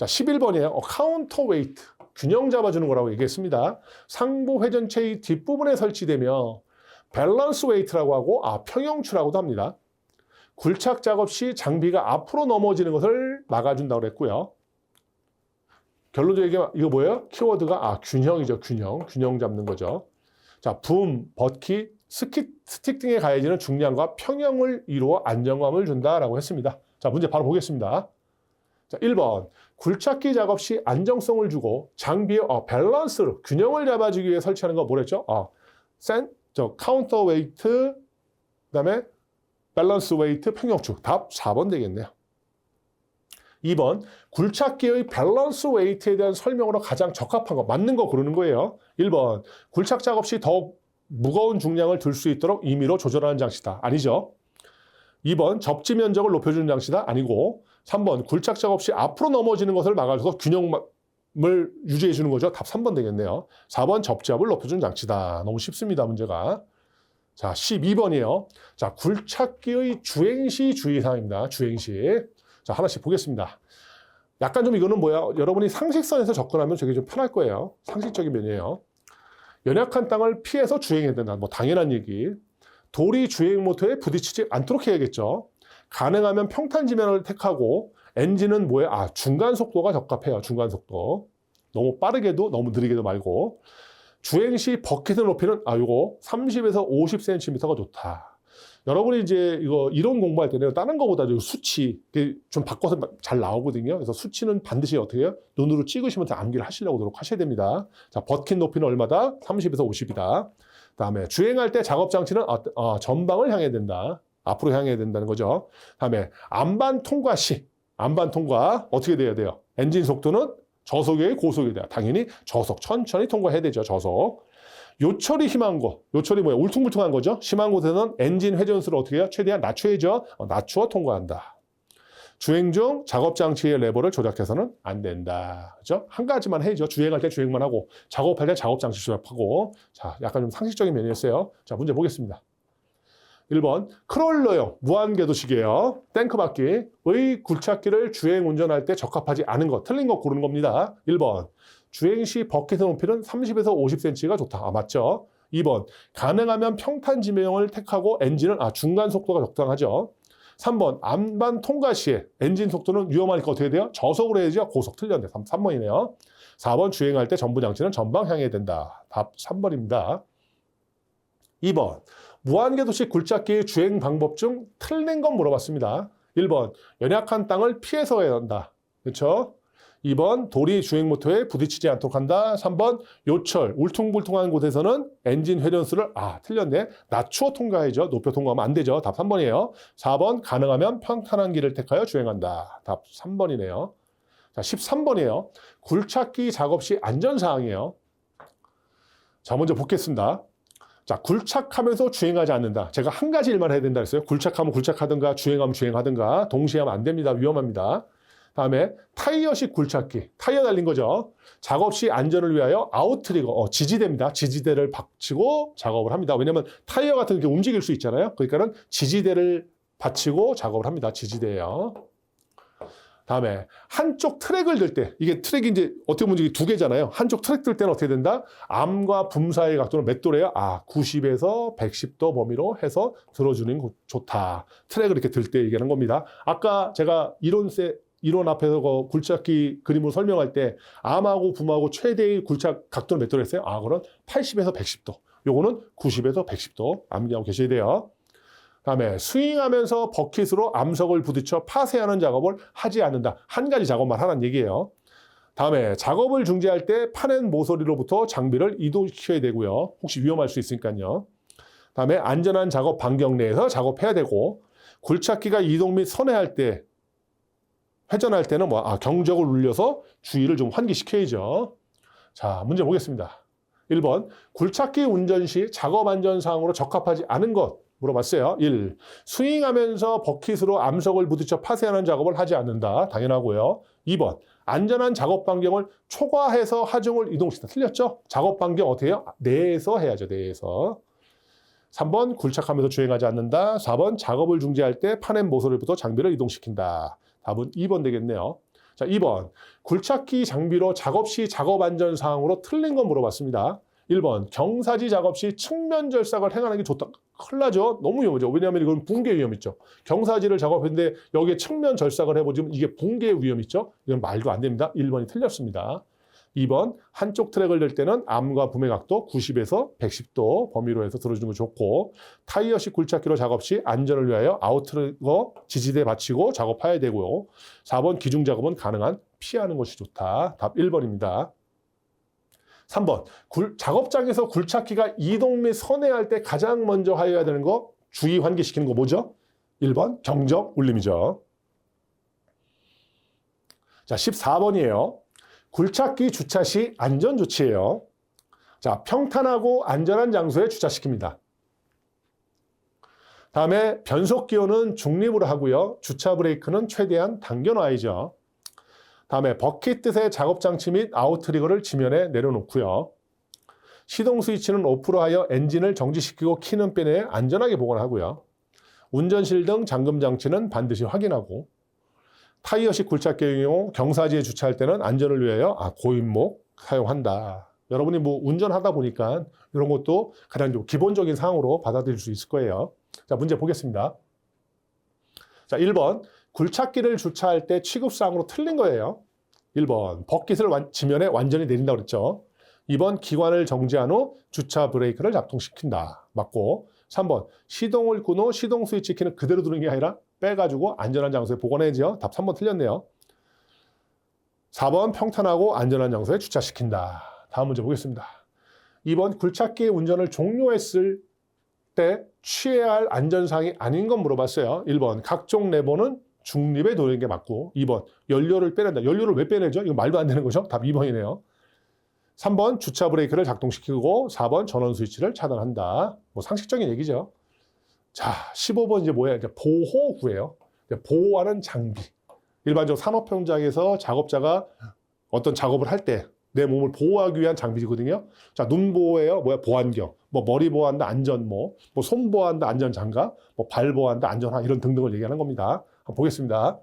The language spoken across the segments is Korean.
자, 11번이에요. 카운터 웨이트. 균형 잡아주는 거라고 얘기했습니다. 상부 회전체의 뒷부분에 설치되며 밸런스 웨이트라고 하고 평형추라고도 합니다. 굴착 작업 시 장비가 앞으로 넘어지는 것을 막아준다고 그랬고요. 결론적으로 이거 뭐예요? 키워드가 균형이죠. 균형 잡는 거죠. 자, 붐, 버킷, 스틱 등에 가해지는 중량과 평형을 이루어 안정감을 준다라고 했습니다. 자, 문제 바로 보겠습니다. 자, 1번. 굴착기 작업 시 안정성을 주고 장비의 밸런스로 균형을 잡아주기 위해 설치하는 거 뭐랬죠? 카운터 웨이트, 그다음에 밸런스 웨이트, 평형축. 답 4번 되겠네요. 2번. 굴착기의 밸런스 웨이트에 대한 설명으로 가장 적합한 거, 맞는 거 고르는 거예요. 1번. 굴착 작업 시 더욱 무거운 중량을 들 수 있도록 임의로 조절하는 장치다. 아니죠. 2번. 접지 면적을 높여주는 장치다. 아니고. 3번. 굴착 작업 시 앞으로 넘어지는 것을 막아줘서 균형을 유지해 주는 거죠. 답 3번 되겠네요. 4번. 접지압을 높여주는 장치다. 너무 쉽습니다, 문제가. 자, 12번이에요. 자, 굴착기의 주행시 주의사항입니다. 주행시. 자, 하나씩 보겠습니다. 약간 좀 이거는 여러분이 상식선에서 접근하면 되게 좀 편할 거예요. 상식적인 면이에요. 연약한 땅을 피해서 주행해야 된다. 당연한 얘기. 돌이 주행 모터에 부딪히지 않도록 해야겠죠. 가능하면 평탄 지면을 택하고 엔진은 중간 속도가 적합해요. 중간 속도. 너무 빠르게도 너무 느리게도 말고. 주행 시 버킷의 높이는 요거 30에서 50cm가 좋다. 여러분이 이제 이거 이론 공부할 때는 다른 거보다 수치 좀 바꿔서 잘 나오거든요. 그래서 수치는 반드시 어떻게 해요? 눈으로 찍으시면서 암기를 하시려고 노력하셔야 됩니다. 자, 버킷 높이는 얼마다? 30에서 50이다. 그다음에 주행할 때 작업 장치는 전방을 향해야 된다. 앞으로 향해야 된다는 거죠. 그다음에 안반 통과 시 안반 통과 어떻게 돼야 돼요? 엔진 속도는 저속에 고속이 돼요. 당연히 저속 천천히 통과해야 되죠. 저속. 요철이 심한 곳, 요철이 울퉁불퉁한 거죠. 심한 곳에는 엔진 회전수를 어떻게 해요? 최대한 낮춰야죠. 낮추어 통과한다. 주행 중 작업 장치의 레버를 조작해서는 안 된다. 그죠? 한 가지만 해야죠. 주행할 때 주행만 하고, 작업할 때 작업 장치 조작하고. 자, 약간 좀 상식적인 면이었어요. 자, 문제 보겠습니다. 1번, 크롤러용 무한궤도식이에요. 탱크바퀴의 굴착기를 주행 운전할 때 적합하지 않은 것, 틀린 거 고르는 겁니다. 1번, 주행 시 버킷의 높이는 30에서 50cm가 좋다. 맞죠? 2번, 가능하면 평탄 지면을 택하고 엔진은 중간 속도가 적당하죠. 3번, 안반 통과 시에 엔진 속도는 위험하니까 어떻게 돼요? 저속으로 해야죠. 고속 틀렸네. 3번이네요. 4번, 주행할 때 전부 장치는 전방 향해야 된다. 답 3번입니다. 2번, 무한궤도식 굴착기의 주행 방법 중 틀린 건 물어봤습니다. 1번, 연약한 땅을 피해서 해야 한다. 그렇죠? 2번, 돌이 주행 모터에 부딪히지 않도록 한다. 3번, 요철, 울퉁불퉁한 곳에서는 엔진 회전수를, 틀렸네. 낮추어 통과해야죠. 높여 통과하면 안 되죠. 답 3번이에요. 4번, 가능하면 평탄한 길을 택하여 주행한다. 답 3번이네요. 자, 13번이에요. 굴착기 작업 시 안전사항이에요. 자, 먼저 보겠습니다. 자, 굴착하면서 주행하지 않는다. 제가 한 가지 일만 해야 된다 했어요. 굴착하면 굴착하든가 주행하면 주행하든가 동시에 하면 안 됩니다. 위험합니다. 다음에 타이어식 굴착기, 타이어 달린 거죠. 작업 시 안전을 위하여 아웃트리거, 지지대입니다. 지지대를 받치고 작업을 합니다. 왜냐하면 타이어 같은 게 움직일 수 있잖아요. 그러니까는 지지대를 받치고 작업을 합니다. 지지대예요. 다음에 한쪽 트랙을 들 때, 이게 트랙이 이제 어떻게 보면 이게 두 개잖아요. 한쪽 트랙 들 때는 어떻게 된다? 암과 붐 사이의 각도는 몇 도래요? 90에서 110도 범위로 해서 들어주는 게 좋다. 트랙을 이렇게 들 때 얘기하는 겁니다. 아까 제가 이론 앞에서 굴착기 그림으로 설명할 때 암하고 붐하고 최대의 굴착 각도는 몇 도로 했어요? 그건 80에서 110도. 요거는 90에서 110도 암기하고 계셔야 돼요. 다음에 스윙하면서 버킷으로 암석을 부딪혀 파쇄하는 작업을 하지 않는다. 한 가지 작업만 하라는 얘기예요. 다음에 작업을 중지할 때 파낸 모서리로부터 장비를 이동시켜야 되고요. 혹시 위험할 수 있으니까요. 다음에 안전한 작업 반경 내에서 작업해야 되고, 굴착기가 이동 및 선회할 때 회전할 때는 경적을 울려서 주의를 좀 환기시켜야죠. 자, 문제 보겠습니다. 1번, 굴착기 운전 시 작업 안전사항으로 적합하지 않은 것 물어봤어요. 1. 스윙하면서 버킷으로 암석을 부딪혀 파쇄하는 작업을 하지 않는다. 당연하고요. 2번, 안전한 작업 반경을 초과해서 하중을 이동시킨다. 틀렸죠? 작업 반경 어떻게 해요? 내에서 해야죠. 내에서. 3번, 굴착하면서 주행하지 않는다. 4번, 작업을 중지할 때 파낸 모서리부터 장비를 이동시킨다. 답은 2번 되겠네요. 자, 2번. 굴착기 장비로 작업 시 작업 안전 사항으로 틀린 거 물어봤습니다. 1번. 경사지 작업 시 측면 절삭을 행하는 게 좋다. 큰일 나죠? 너무 위험하죠. 왜냐하면 이건 붕괴 위험 있죠. 경사지를 작업했는데 여기에 측면 절삭을 해보지면 이게 붕괴 위험 있죠? 이건 말도 안 됩니다. 1번이 틀렸습니다. 2번. 한쪽 트랙을 들 때는 암과 붐의 각도 90에서 110도 범위로 해서 들어주는 거 좋고, 타이어식 굴착기로 작업 시 안전을 위하여 아웃트리거 지지대 받치고 작업해야 되고요. 4번. 기중 작업은 가능한 피하는 것이 좋다. 답 1번입니다. 3번. 작업장에서 굴착기가 이동 및 선회할 때 가장 먼저 하여야 되는 거, 주의 환기시키는 거 뭐죠? 1번. 경적 울림이죠. 자, 14번이에요. 굴착기 주차 시 안전 조치예요. 자, 평탄하고 안전한 장소에 주차시킵니다. 다음에 변속 기어는 중립으로 하고요. 주차 브레이크는 최대한 당겨놔야죠. 다음에 버킷 뜻의 작업 장치 및 아웃트리거를 지면에 내려놓고요. 시동 스위치는 오프로 하여 엔진을 정지시키고 키는 빼내 안전하게 보관하고요. 운전실 등 잠금 장치는 반드시 확인하고, 타이어식 굴착기의 경우 경사지에 주차할 때는 안전을 위하여 고인목 사용한다. 여러분이 뭐 운전하다 보니까 이런 것도 가장 기본적인 사항으로 받아들일 수 있을 거예요. 자, 문제 보겠습니다. 자, 1번. 굴착기를 주차할 때 취급사항으로 틀린 거예요. 1번. 버킷을 지면에 완전히 내린다고 그랬죠. 2번. 기관을 정지한 후 주차 브레이크를 작동시킨다. 맞고. 3번. 시동을 끈 후 시동 스위치 키는 그대로 두는 게 아니라 빼가지고 안전한 장소에 보관해야죠. 답 3번 틀렸네요. 4번. 평탄하고 안전한 장소에 주차시킨다. 다음 문제 보겠습니다. 2번. 굴착기의 운전을 종료했을 때 취해야 할 안전사항이 아닌 건 물어봤어요. 1번. 각종 레버는 중립에 놓는 게 맞고, 2번. 연료를 빼낸다. 연료를 왜 빼내죠? 이거 말도 안 되는 거죠? 답 2번이네요. 3번. 주차 브레이크를 작동시키고, 4번. 전원 스위치를 차단한다. 뭐 상식적인 얘기죠. 자, 15번 이제 뭐야? 이제 보호구예요. 보호하는 장비. 일반적 산업 현장에서 작업자가 어떤 작업을 할 때 내 몸을 보호하기 위한 장비거든요. 자, 눈 보호예요. 뭐야? 보안경. 뭐 머리 보호한다 안전 뭐 손 보호한다 안전 장갑, 뭐 발 보호한다 안전화 이런 등등을 얘기하는 겁니다. 한번 보겠습니다.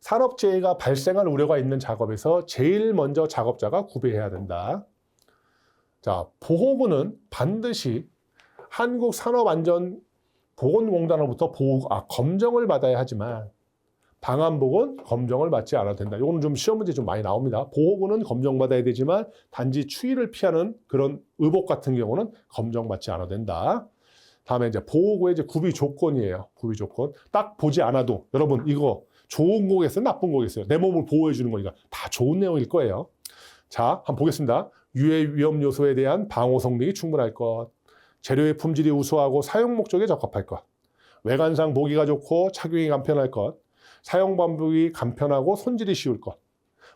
산업재해가 발생할 우려가 있는 작업에서 제일 먼저 작업자가 구비해야 된다. 자, 보호구는 반드시 한국산업안전보건공단으로부터 검정을 받아야 하지만 방한복은 검정을 받지 않아도 된다. 이거는 좀 시험 문제 좀 많이 나옵니다. 보호구는 검정받아야 되지만 단지 추위를 피하는 그런 의복 같은 경우는 검정받지 않아도 된다. 다음에 이제 보호구의 이제 구비 조건이에요. 구비 조건. 딱 보지 않아도 여러분 이거 좋은 거겠어요? 나쁜 거겠어요? 내 몸을 보호해 주는 거니까 다 좋은 내용일 거예요. 자, 한번 보겠습니다. 유해 위험 요소에 대한 방호 성능이 충분할 것. 재료의 품질이 우수하고 사용 목적에 적합할 것. 외관상 보기가 좋고 착용이 간편할 것. 사용 방법이 간편하고 손질이 쉬울 것.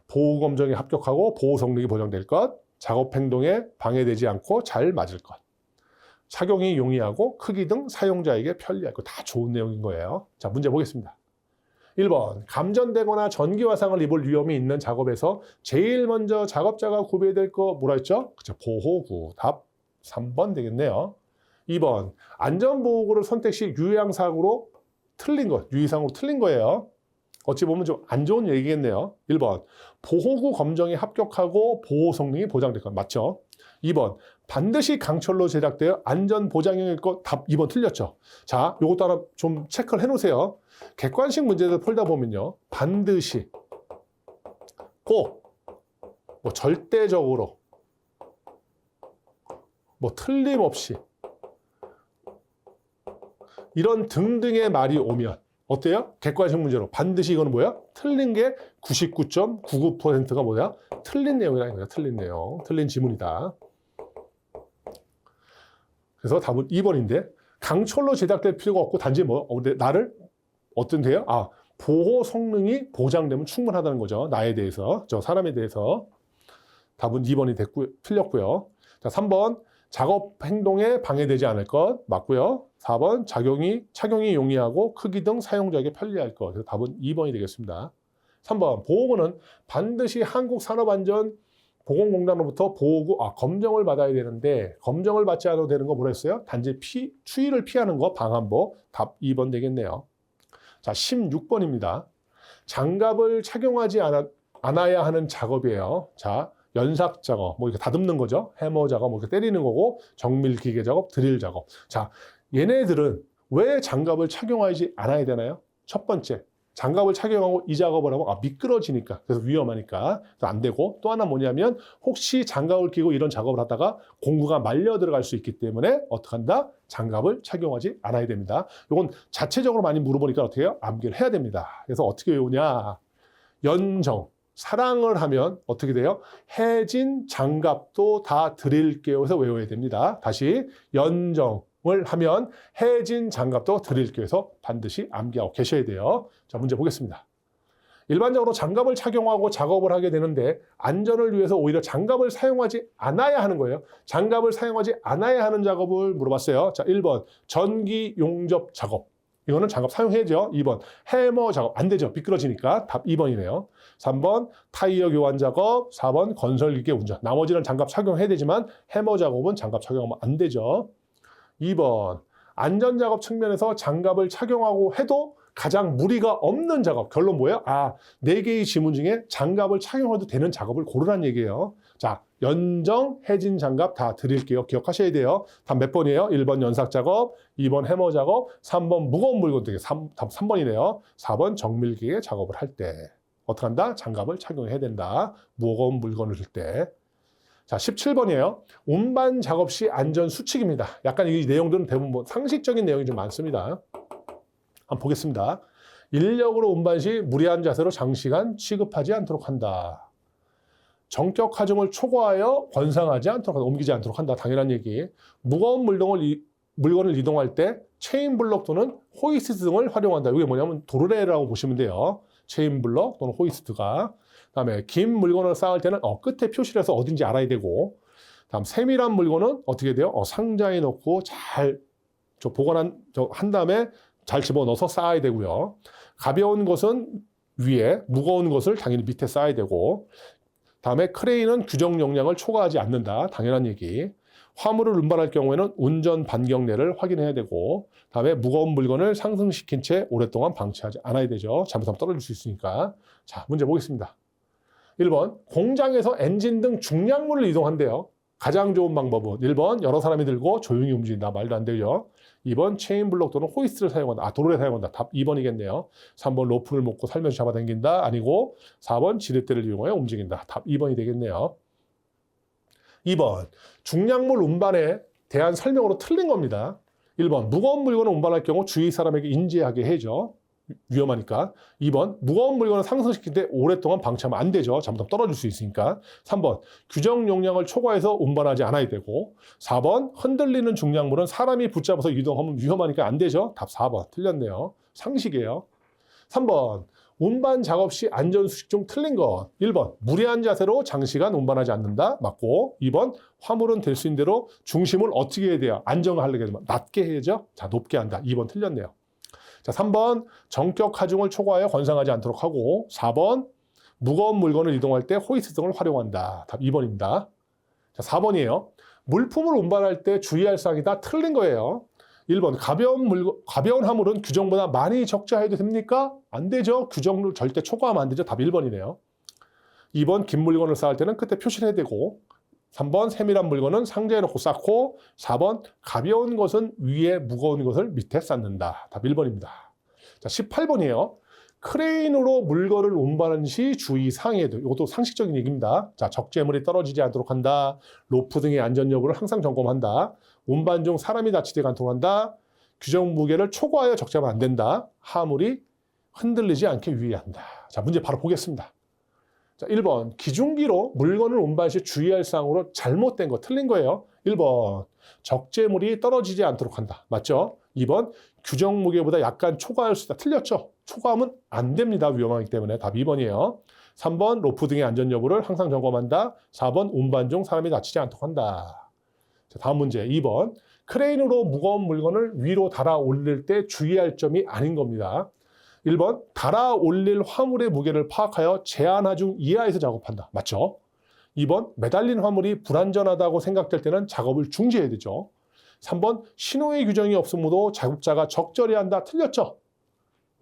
보호 검정이 합격하고 보호 성능이 보장될 것. 작업 행동에 방해되지 않고 잘 맞을 것. 착용이 용이하고 크기 등 사용자에게 편리할 것. 다 좋은 내용인 거예요. 자, 문제 보겠습니다. 1번. 감전되거나 전기 화상을 입을 위험이 있는 작업에서 제일 먼저 작업자가 구비해야 될 거 뭐라 했죠? 그쵸, 보호구. 답 3번 되겠네요. 2번. 안전보호구를 선택 시 유의사항으로 틀린 것. 유의사항으로 틀린 거예요. 어찌 보면 좀 안 좋은 얘기겠네요. 1번. 보호구 검정이 합격하고 보호 성능이 보장될 것. 맞죠? 2번. 반드시 강철로 제작되어 안전 보장형일 것. 답 2번 틀렸죠. 자, 요것도 하나 좀 체크를 해놓으세요. 객관식 문제를 풀다 보면요. 반드시, 꼭, 뭐 절대적으로, 뭐 틀림없이 이런 등등의 말이 오면 어때요? 객관식 문제로 반드시 이거는 뭐야? 틀린 게 99.99%가 뭐야? 틀린 내용이라는 거야. 틀린 내용. 틀린 지문이다. 그래서 답은 2번인데 강철로 제작될 필요가 없고 단지 나를 어떤 데요? 보호 성능이 보장되면 충분하다는 거죠. 나에 대해서, 저 사람에 대해서. 답은 2번이 틀렸고요. 자, 3번. 작업 행동에 방해되지 않을 것. 맞고요. 4번. 착용이 용이하고 크기 등 사용자에게 편리할 것. 그래서 답은 2번이 되겠습니다. 3번. 보호구는 반드시 한국산업안전보건공단으로부터 보호구, 검정을 받아야 되는데 검정을 받지 않아도 되는 거 뭐라 했어요? 단지 추위를 피하는 거 방한복. 답 2번 되겠네요. 자, 16번입니다. 장갑을 착용하지 않아야 하는 작업이에요. 자, 연삭 작업, 뭐 이렇게 다듬는 거죠. 해머 작업, 뭐 이렇게 때리는 거고, 정밀 기계 작업, 드릴 작업. 자, 얘네들은 왜 장갑을 착용하지 않아야 되나요? 첫 번째, 장갑을 착용하고 이 작업을 하면 미끄러지니까, 그래서 위험하니까 그래서 안 되고, 또 하나 뭐냐면 혹시 장갑을 끼고 이런 작업을 하다가 공구가 말려 들어갈 수 있기 때문에 어떻게 한다? 장갑을 착용하지 않아야 됩니다. 이건 자체적으로 많이 물어보니까 어떻게 해요? 암기를 해야 됩니다. 그래서 어떻게 외우냐? 연정, 사랑을 하면 어떻게 돼요? 해진 장갑도 다 드릴게요. 해서 외워야 됩니다. 다시 연정을 하면 해진 장갑도 드릴게요. 해서 반드시 암기하고 계셔야 돼요. 자, 문제 보겠습니다. 일반적으로 장갑을 착용하고 작업을 하게 되는데 안전을 위해서 오히려 장갑을 사용하지 않아야 하는 거예요. 장갑을 사용하지 않아야 하는 작업을 물어봤어요. 자, 1번 전기 용접 작업. 이거는 장갑 사용해야죠. 2번 해머 작업. 안 되죠. 미끄러지니까. 답 2번이네요. 3번 타이어 교환 작업. 4번 건설기계 운전. 나머지는 장갑 착용해야 되지만 해머 작업은 장갑 착용하면 안 되죠. 2번 안전작업 측면에서 장갑을 착용하고 해도 가장 무리가 없는 작업. 결론 뭐예요? 4개의 지문 중에 장갑을 착용해도 되는 작업을 고르라는 얘기예요. 자, 연정, 해진 장갑 다 드릴게요. 기억하셔야 돼요. 답 몇 번이에요? 1번 연삭 작업, 2번 해머 작업, 3번 무거운 물건 되게 답 3번이네요. 4번 정밀기계 작업을 할 때. 어떻게 한다? 장갑을 착용해야 된다. 무거운 물건을 들 때. 자, 17번이에요. 운반 작업 시 안전 수칙입니다. 약간 이 내용들은 대부분 뭐 상식적인 내용이 좀 많습니다. 한번 보겠습니다. 인력으로 운반 시 무리한 자세로 장시간 취급하지 않도록 한다. 정격 하중을 초과하여 권상하지 않도록 한다. 옮기지 않도록 한다. 당연한 얘기. 무거운 물건을 이동할 때 체인 블럭 또는 호이스트 등을 활용한다. 이게 뭐냐면 도르래라고 보시면 돼요. 체인 블럭 또는 호이스트가. 그다음에 긴 물건을 쌓을 때는 끝에 표시를 해서 어딘지 알아야 되고, 다음 세밀한 물건은 어떻게 돼요? 상자에 넣고 잘 보관한 한 다음에 잘 집어넣어서 쌓아야 되고요. 가벼운 것은 위에, 무거운 것을 당연히 밑에 쌓아야 되고, 다음에 크레인은 규정 용량을 초과하지 않는다. 당연한 얘기. 화물을 운반할 경우에는 운전 반경내를 확인해야 되고, 다음에 무거운 물건을 상승시킨 채 오랫동안 방치하지 않아야 되죠. 잘못하면 떨어질 수 있으니까. 자, 문제 보겠습니다. 1번, 공장에서 엔진 등 중량물을 이동한대요. 가장 좋은 방법은 1번, 여러 사람이 들고 조용히 움직인다. 말도 안 되죠. 2번, 체인 블록 또는 호이스트를 사용한다. 도로에 사용한다. 답 2번이겠네요. 3번, 로프를 묶고 살며시 잡아당긴다. 아니고 4번, 지렛대를 이용하여 움직인다. 답 2번이 되겠네요. 2번, 중량물 운반에 대한 설명으로 틀린 겁니다. 1번, 무거운 물건을 운반할 경우 주위 사람에게 인지하게 해줘. 위험하니까. 2번, 무거운 물건을 상승시킬 때 오랫동안 방치하면 안 되죠. 잘못하면 떨어질 수 있으니까. 3번, 규정 용량을 초과해서 운반하지 않아야 되고. 4번, 흔들리는 중량물은 사람이 붙잡아서 이동하면 위험하니까 안 되죠. 답 4번. 틀렸네요. 상식이에요. 3번, 운반 작업 시 안전수칙 중 틀린 것. 1번, 무리한 자세로 장시간 운반하지 않는다. 맞고. 2번, 화물은 될 수 있는 대로 중심을 어떻게 해야 돼요? 안정하려고 하지만 낮게 해야죠. 자, 높게 한다. 2번 틀렸네요. 자, 3번, 정격 하중을 초과하여 권상하지 않도록 하고, 4번, 무거운 물건을 이동할 때 호이스트 등을 활용한다. 답 2번입니다. 자, 4번이에요. 물품을 운반할 때 주의할 사항이 다 틀린 거예요. 1번, 가벼운 화물은 규정보다 많이 적재해도 됩니까? 안 되죠. 규정을 절대 초과하면 안 되죠. 답 1번이네요. 2번, 긴 물건을 쌓을 때는 끝에 표시를 해야 되고, 3번, 세밀한 물건은 상자에 넣고 쌓고, 4번, 가벼운 것은 위에, 무거운 것을 밑에 쌓는다. 답 1번입니다. 자, 18번이에요. 크레인으로 물건을 운반하는 시 주의사항에 대해, 이것도 상식적인 얘기입니다. 자, 적재물이 떨어지지 않도록 한다. 로프 등의 안전 여부를 항상 점검한다. 운반 중 사람이 다치지 않도록 한다. 규정 무게를 초과하여 적재하면 안 된다. 화물이 흔들리지 않게 유의한다. 자, 문제 바로 보겠습니다. 자, 1번, 기중기로 물건을 운반 시 주의할 사항으로 잘못된 거, 틀린 거예요. 1번, 적재물이 떨어지지 않도록 한다. 맞죠? 2번, 규정 무게보다 약간 초과할 수 있다. 틀렸죠? 초과하면 안 됩니다. 위험하기 때문에. 답 2번이에요. 3번, 로프 등의 안전 여부를 항상 점검한다. 4번, 운반 중 사람이 다치지 않도록 한다. 자, 다음 문제 2번, 크레인으로 무거운 물건을 위로 달아 올릴 때 주의할 점이 아닌 겁니다. 1번, 달아 올릴 화물의 무게를 파악하여 제한 하중 이하에서 작업한다. 맞죠? 2번, 매달린 화물이 불안전하다고 생각될 때는 작업을 중지해야 되죠. 3번, 신호의 규정이 없으므로 작업자가 적절히 한다. 틀렸죠?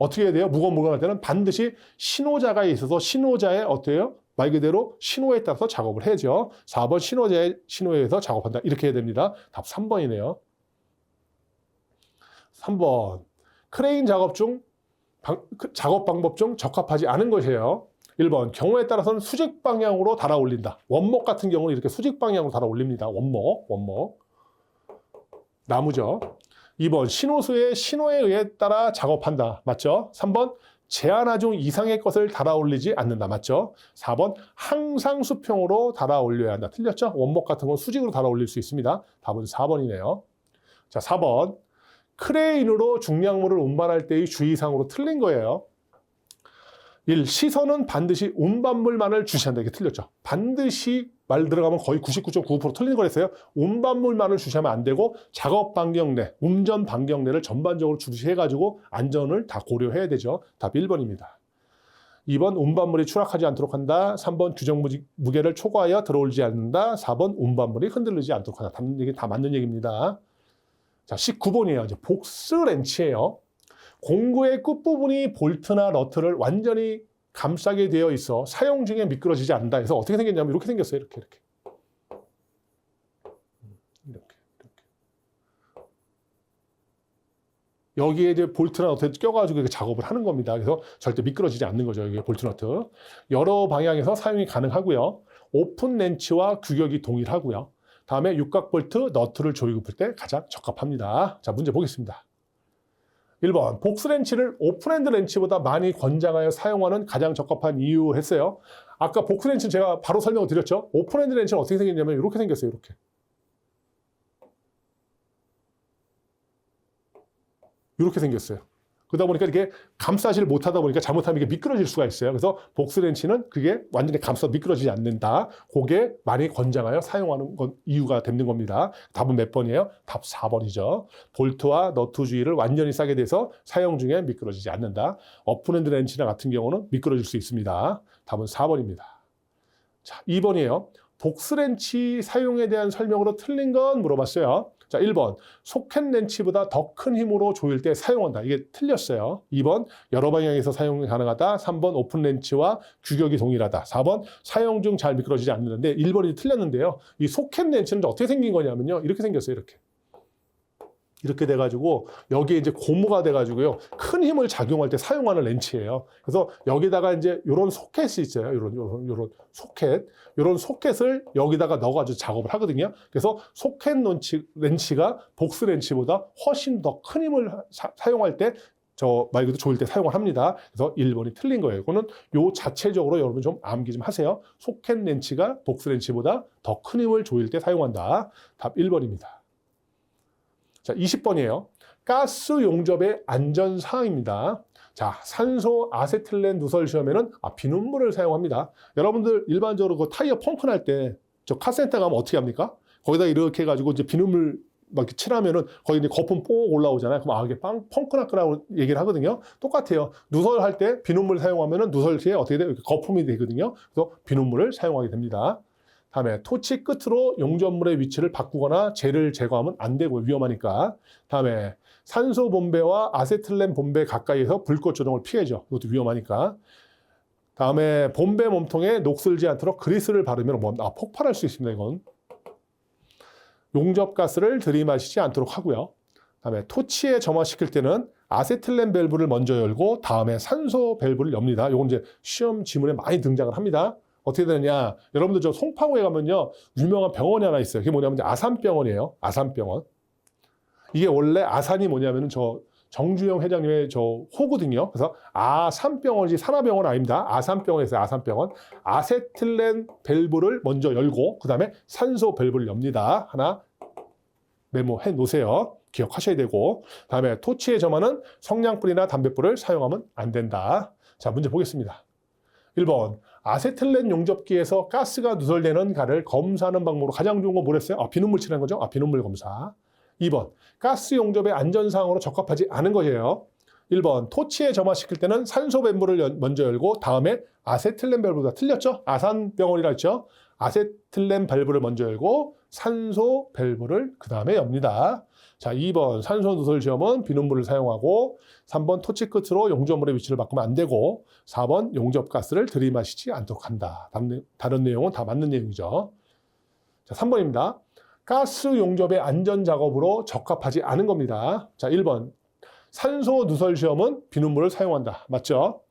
어떻게 해야 돼요? 무거운 물건을 할 때는 반드시 신호자가 있어서 신호자의 어때요? 말 그대로 신호에 따라서 작업을 해야죠. 4번 신호자의 신호에 의해서 작업한다. 이렇게 해야 됩니다. 답 3번이네요. 3번. 크레인 작업 중 작업 방법 중 적합하지 않은 것이에요. 1번. 경우에 따라서는 수직 방향으로 달아 올린다. 원목 같은 경우는 이렇게 수직 방향으로 달아 올립니다. 원목. 나무죠. 2번. 신호수의 신호에 의해 따라 작업한다. 맞죠? 3번. 제한하 중 이상의 것을 달아 올리지 않는다. 맞죠? 4번. 항상 수평으로 달아 올려야 한다. 틀렸죠? 원목 같은 건 수직으로 달아 올릴 수 있습니다. 답은 4번이네요. 자, 4번. 크레인으로 중량물을 운반할 때의 주의사항으로 틀린 거예요. 1. 시선은 반드시 운반물만을 주시한다. 이게 틀렸죠. 반드시 말 들어가면 거의 99.9% 틀린 거랬어요. 운반물만을 주시하면 안 되고 작업 반경 내, 운전 반경 내를 전반적으로 주시해가지고 안전을 다 고려해야 되죠. 답 1번입니다. 2번 운반물이 추락하지 않도록 한다. 3번 규정 무게를 초과하여 들어올지 않는다. 4번 운반물이 흔들리지 않도록 한다. 이게 다 맞는 얘기입니다. 자, 19번이에요. 이제 복스 렌치예요. 공구의 끝부분이 볼트나 너트를 완전히 감싸게 되어 있어 사용 중에 미끄러지지 않는다. 그래서 어떻게 생겼냐면 이렇게 생겼어요. 이렇게. 여기에 이제 볼트나 너트 껴가지고 작업을 하는 겁니다. 그래서 절대 미끄러지지 않는 거죠. 이게 볼트 너트. 여러 방향에서 사용이 가능하고요. 오픈 렌치와 규격이 동일하고요. 다음에 육각 볼트, 너트를 조이고 풀 때 가장 적합합니다. 자, 문제 보겠습니다. 1번, 복스 렌치를 오픈핸드 렌치보다 많이 권장하여 사용하는 가장 적합한 이유 했어요. 아까 복스 렌치는 제가 바로 설명을 드렸죠. 오픈핸드 렌치는 어떻게 생겼냐면 이렇게 생겼어요. 이렇게 생겼어요. 그러다 보니까 이렇게 감싸지를 못하다 보니까 잘못하면 이게 미끄러질 수가 있어요. 그래서 복스 렌치는 그게 완전히 감싸 미끄러지지 않는다. 그게 많이 권장하여 사용하는 이유가 되는 겁니다. 답은 몇 번이에요? 답 4번이죠. 볼트와 너트 주위를 완전히 싸게 돼서 사용 중에 미끄러지지 않는다. 오픈핸드 렌치나 같은 경우는 미끄러질 수 있습니다. 답은 4번입니다. 자, 2번이에요. 복스 렌치 사용에 대한 설명으로 틀린 건 물어봤어요. 자, 1번. 소켓 렌치보다 더 큰 힘으로 조일 때 사용한다. 이게 틀렸어요. 2번. 여러 방향에서 사용이 가능하다. 3번. 오픈 렌치와 규격이 동일하다. 4번. 사용 중 잘 미끄러지지 않는데 1번이 틀렸는데요. 이 소켓 렌치는 어떻게 생긴 거냐면요. 이렇게 생겼어요. 이렇게 돼가지고 여기에 이제 고무가 돼가지고요. 큰 힘을 작용할 때 사용하는 렌치예요. 그래서 여기다가 이제 이런 소켓이 있어요. 이런 소켓. 이런 소켓을 여기다가 넣어가지고 작업을 하거든요. 그래서 소켓 렌치가 복스 렌치보다 훨씬 더 큰 힘을 사용할 때 말 그대로 조일 때 사용을 합니다. 그래서 1번이 틀린 거예요. 이거는 요 자체적으로 여러분 좀 암기 좀 하세요. 소켓 렌치가 복스 렌치보다 더 큰 힘을 조일 때 사용한다. 답 1번입니다. 자, 20번이에요. 가스 용접의 안전사항입니다. 자, 산소 아세틸렌 누설 시험에는 비눗물을 사용합니다. 여러분들 일반적으로 그 타이어 펑크 날 때 저 카센터 가면 어떻게 합니까? 거기다 이렇게 해가지고 이제 비눗물 막 이렇게 칠하면은 거기 이제 거품 뽀 올라오잖아요. 그럼 이게 펑크 났구나라고 얘기를 하거든요. 똑같아요. 누설할 때 비눗물 사용하면은 누설 시에 어떻게 돼요? 이렇게 거품이 되거든요. 그래서 비눗물을 사용하게 됩니다. 다음에 토치 끝으로 용접물의 위치를 바꾸거나 젤을 제거하면 안 되고 위험하니까. 다음에 산소 bombe와 아세틸렌 bombe 가까이에서 불꽃 조정을 피해죠. 이것도 위험하니까. 다음에 bombe 몸통에 녹슬지 않도록 그리스를 바르면 폭발할 수 있습니다. 이건. 용접 가스를 들이마시지 않도록 하고요. 다음에 토치에 점화시킬 때는 아세틸렌 밸브를 먼저 열고 다음에 산소 밸브를 엽니다. 이건 이제 시험 지문에 많이 등장을 합니다. 어떻게 되느냐? 여러분들 저 송파구에 가면요 유명한 병원이 하나 있어요. 그게 뭐냐면 아산병원이에요. 아산병원. 이게 원래 아산이 뭐냐면은 저 정주영 회장님의 저 호거든요. 그래서 아산병원이지 산하병원 아닙니다. 아산병원에서 아산병원. 아세틸렌 밸브를 먼저 열고 그 다음에 산소 밸브를 엽니다. 하나 메모해 놓으세요. 기억하셔야 되고. 다음에 토치에 점하는 성냥불이나 담뱃불을 사용하면 안 된다. 자, 문제 보겠습니다. 1번. 아세틸렌 용접기에서 가스가 누설되는 가를 검사하는 방법으로 가장 좋은 건 뭐랬어요? 비눗물 칠하는 거죠? 비눗물 검사. 2번. 가스 용접의 안전사항으로 적합하지 않은 것이에요. 1번. 토치에 점화시킬 때는 산소 밸브를 먼저 열고 다음에 아세틸렌 밸브가 틀렸죠? 아산병원이라 했죠? 아세틸렌 밸브를 먼저 열고 산소 밸브를 그 다음에 엽니다. 자, 2번 산소 누설 시험은 비눗물을 사용하고 3번 토치 끝으로 용접물의 위치를 바꾸면 안 되고 4번 용접가스를 들이마시지 않도록 한다. 다른 내용은 다 맞는 내용이죠. 자, 3번입니다. 가스 용접의 안전 작업으로 적합하지 않은 겁니다. 자, 1번 산소 누설 시험은 비눗물을 사용한다. 맞죠?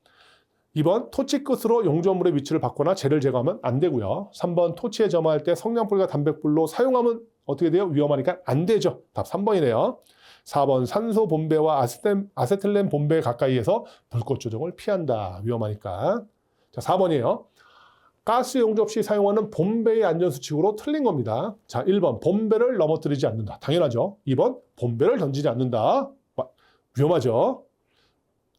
2번 토치 끝으로 용접물의 위치를 바꾸거나 재를 제거하면 안 되고요. 3번 토치에 점화할 때 성냥불과 담뱃불로 사용하면 어떻게 돼요? 위험하니까 안 되죠. 답 3번이네요. 4번 산소 본배와 아세틸렌 본배 가까이에서 불꽃 조정을 피한다. 위험하니까. 자, 4번이에요. 가스 용접 시 사용하는 본배의 안전수칙으로 틀린 겁니다. 자, 1번 본배를 넘어뜨리지 않는다. 당연하죠. 2번 본배를 던지지 않는다. 위험하죠.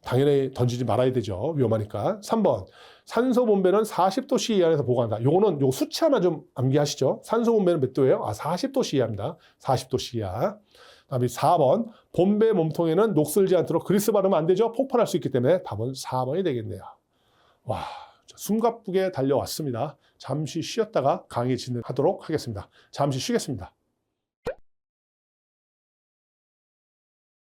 당연히 던지지 말아야 되죠. 위험하니까. 3번 산소 본배는 40도씨 이하에서 보관한다. 요거는 요 수치 하나 좀 암기하시죠. 산소 본배는 몇 도예요? 40도씨 이하입니다. 40도씨 이하. 그다음에 4번 본배 몸통에는 녹슬지 않도록 그리스 바르면 안 되죠. 폭발할 수 있기 때문에 답은 4번이 되겠네요. 와, 숨가쁘게 달려왔습니다. 잠시 쉬었다가 강의 진행하도록 하겠습니다. 잠시 쉬겠습니다.